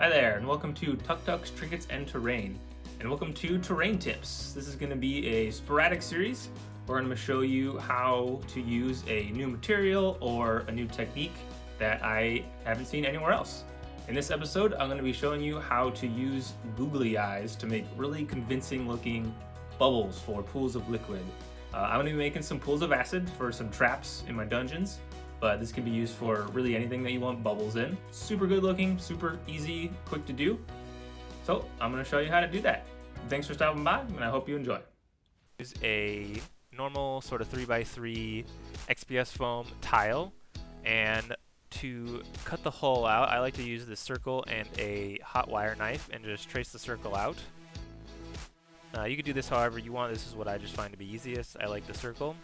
Hi there, and welcome to Tucktuk's Trinkets and Terrain, and welcome to Terrain Tips. This is going to be a sporadic series where I'm going to show you how to use a new material or a new technique that I haven't seen anywhere else. In this episode, I'm going to be showing you how to use googly eyes to make really convincing looking bubbles for pools of liquid. I'm going to be making some pools of acid for some traps in my dungeons, but this can be used for really anything that you want bubbles in. Super good looking, super easy, quick to do. So I'm going to show you how to do that. Thanks for stopping by, and I hope you enjoy. Use a normal sort of 3x3 XPS foam tile, and to cut the hole out, I like to use this circle and a hot wire knife and just trace the circle out. You can do this however you want. This is what I just find to be easiest. I like the circle.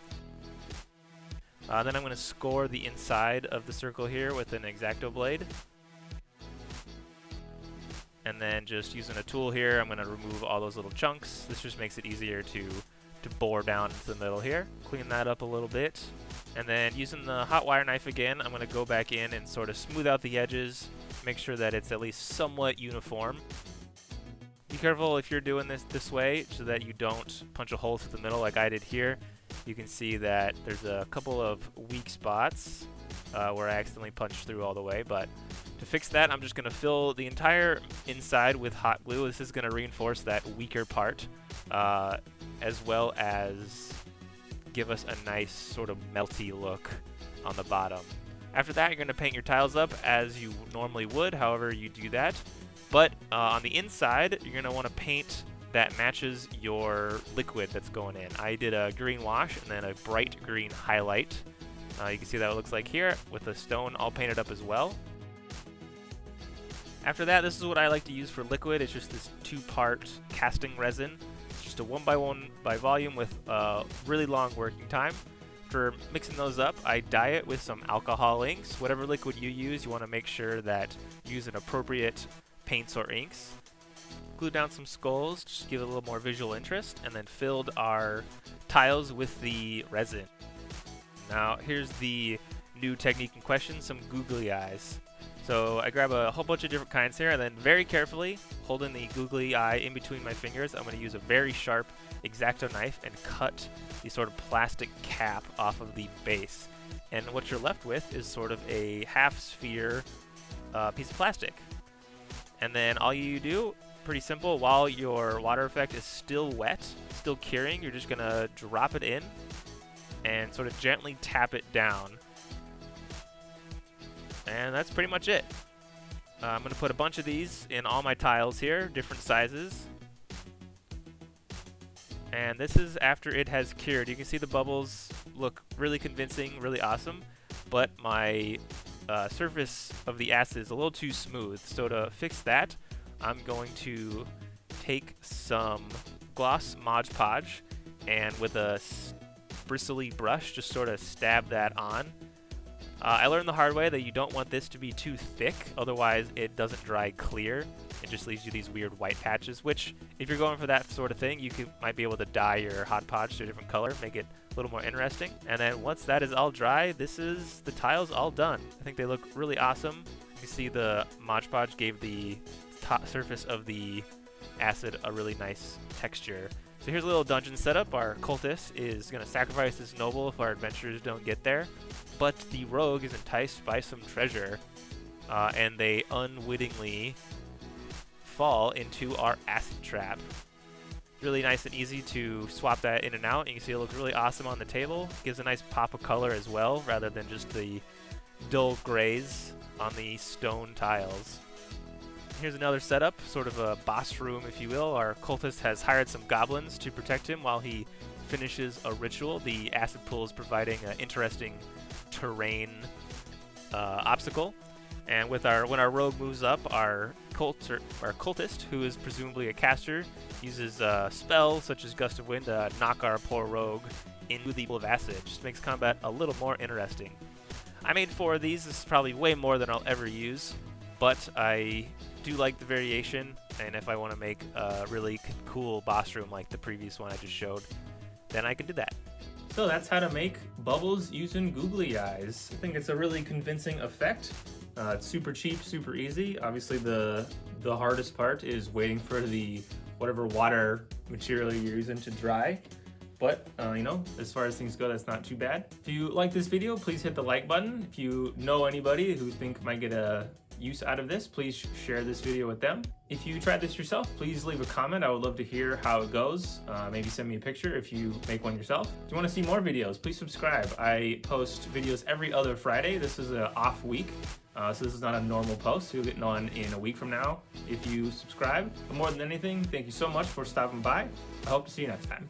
Then I'm going to score the inside of the circle here with an X-Acto blade. And then just using a tool here, I'm going to remove all those little chunks. This just makes it easier to bore down into the middle here. Clean that up a little bit. And then using the hot wire knife again, I'm going to go back in and sort of smooth out the edges, make sure that it's at least somewhat uniform. Be careful if you're doing this way so that you don't punch a hole through the middle like I did here. You can see that there's a couple of weak spots where I accidentally punched through all the way, but to fix that, I'm just going to fill the entire inside with hot glue. This is going to reinforce that weaker part, as well as give us a nice sort of melty look on the bottom. After that, you're going to paint your tiles up as you normally would, however you do that. But on the inside, you're going to want to paint that matches your liquid that's going in. I did a green wash and then a bright green highlight. You can see that it looks like here with the stone all painted up as well. After that, this is what I like to use for liquid. It's just this 2-part casting resin. It's just a 1x1 by volume with a really long working time. For mixing those up, I dye it with some alcohol inks. Whatever liquid you use, you want to make sure that you use an appropriate paints or inks. Glue down some skulls, just give it a little more visual interest, and then filled our tiles with the resin. Now here's the new technique in question, some googly eyes. So I grab a whole bunch of different kinds here, and then very carefully, holding the googly eye in between my fingers, I'm going to use a very sharp X-Acto knife and cut the sort of plastic cap off of the base. And what you're left with is sort of a half sphere piece of plastic. And then all you do, pretty simple, while your water effect is still wet, still curing, you're just going to drop it in and sort of gently tap it down. And that's pretty much it. I'm going to put a bunch of these in all my tiles here, different sizes. And this is after it has cured. You can see the bubbles look really convincing, really awesome, but my surface of the acid is a little too smooth. So to fix that, I'm going to take some gloss Mod Podge and with a bristly brush just sort of stab that on. I learned the hard way that you don't want this to be too thick, otherwise it doesn't dry clear. It just leaves you these weird white patches, which if you're going for that sort of thing, you might be able to dye your Hot Podge to a different color, make it a little more interesting. And then once that is all dry, the tiles all done. I think they look really awesome. You see the Mod Podge gave the top surface of the acid a really nice texture. So here's a little dungeon setup. Our cultist is going to sacrifice this noble if our adventurers don't get there, but the rogue is enticed by some treasure, and they unwittingly fall into our acid trap. Really nice and easy to swap that in and out. You can see it looks really awesome on the table. Gives a nice pop of color as well, rather than just the dull grays on the stone tiles. Here's another setup, sort of a boss room, if you will. Our cultist has hired some goblins to protect him while he finishes a ritual. The acid pool is providing an interesting terrain obstacle. And when our rogue moves up, our cultist, who is presumably a caster, uses spells such as Gust of Wind to knock our poor rogue into the pool of acid. Just makes combat a little more interesting. I made 4 of these. This is probably way more than I'll ever use, but I do like the variation, and if I want to make a really cool boss room like the previous one I just showed, then I can do that. So that's how to make bubbles using googly eyes. I think it's a really convincing effect. It's super cheap, super easy. Obviously the hardest part is waiting for the whatever water material you're using to dry. But, you know, as far as things go, that's not too bad. If you like this video, please hit the like button. If you know anybody who think might get a use out of this, please share this video with them. If you tried this yourself, please leave a comment. I would love to hear how it goes. Maybe send me a picture if you make one yourself. If you want to see more videos, please subscribe. I post videos every other Friday. This is an off week, so this is not a normal post. You'll get one in a week from now if you subscribe. But more than anything, thank you so much for stopping by. I hope to see you next time.